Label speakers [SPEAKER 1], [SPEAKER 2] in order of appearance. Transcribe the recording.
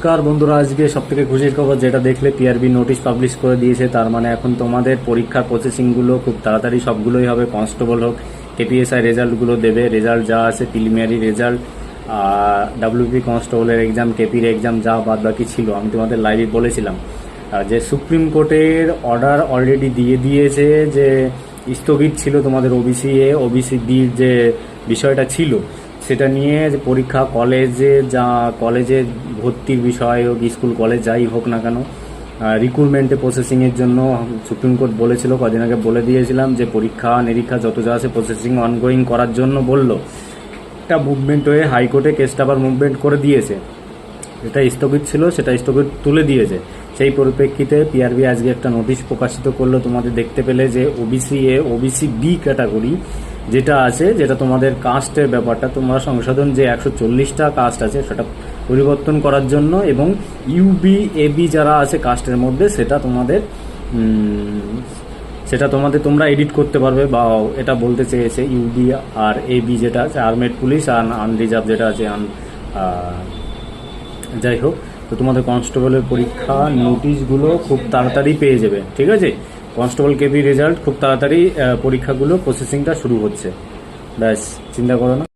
[SPEAKER 1] নমস্কার বন্ধুরা, আজকে সবথেকে খুশির খবর যেটা দেখলে পিআরবি নোটিশ পাবলিশ করে দিয়েছে। তার মানে এখন তোমাদের পরীক্ষার প্রসেসিংগুলো খুব তাড়াতাড়ি সবগুলোই হবে। কনস্টেবল হোক, কেপিএসআই রেজাল্টগুলো দেবে। রেজাল্ট যা আছে প্রিলিমিনারি রেজাল্ট, ডাব্লিউপি কনস্টেবলের এক্সাম, কেপির এক্সাম যা বাদ বাকি ছিল, আমি তোমাদের লাইভে বলেছিলাম যে সুপ্রিম কোর্টের অর্ডার অলরেডি দিয়ে দিয়েছে যে স্থগিত ছিল তোমাদের ওবিসি এ ওবিসি বির যে বিষয়টা ছিল সেটা নিয়ে, যে পরীক্ষা কলেজে ভর্তির বিষয় হোক, স্কুল কলেজ যাই হোক না কেন, রিক্রুটমেন্টে প্রসেসিংয়ের জন্য সুপ্রিম কোর্ট বলেছিল, কদিন আগে বলে দিয়েছিলাম যে পরীক্ষা নিরীক্ষা যত যা আছে প্রসেসিং অনগোয়িং করার জন্য বললো। একটা মুভমেন্ট হয়ে হাইকোর্টে কেসটা আবার মুভমেন্ট করে দিয়েছে। যেটা স্থগিত ছিল সেটা স্থগিত তুলে দিয়েছে। সেই পরিপ্রেক্ষিতে পিআরবি আজকে একটা নোটিশ প্রকাশিত করলো। তোমাদের দেখতে পেলে যে OBC A OBC B category যেটা আছে, যেটা তোমাদের কাস্টের ব্যাপারটা, তোমরা সংশোধন যে 140টা কাস্ট আছে সেটা পরিবর্তন করার জন্য, এবং ইউবি এবি যারা আছে কাস্টের মধ্যে সেটা তোমাদের তোমরা এডিট করতে পারবে। বা এটা বলতে চেয়েছে ইউবি আর এবি যেটা আছে আর্মেড পুলিশ আর আনরিজার্ভ যেটা আছে যাই হোক। তো তোমাদের কনস্টেবলের পরীক্ষা নোটিশগুলো খুব তাড়াতাড়ি পেয়ে যাবে, ঠিক আছে? কনস্টেবল কেপি রেজাল্ট খুব তাড়াতাড়ি পরীক্ষাগুলো প্রসেসিংটা শুরু হচ্ছে, ব্যাস চিন্তা করো না।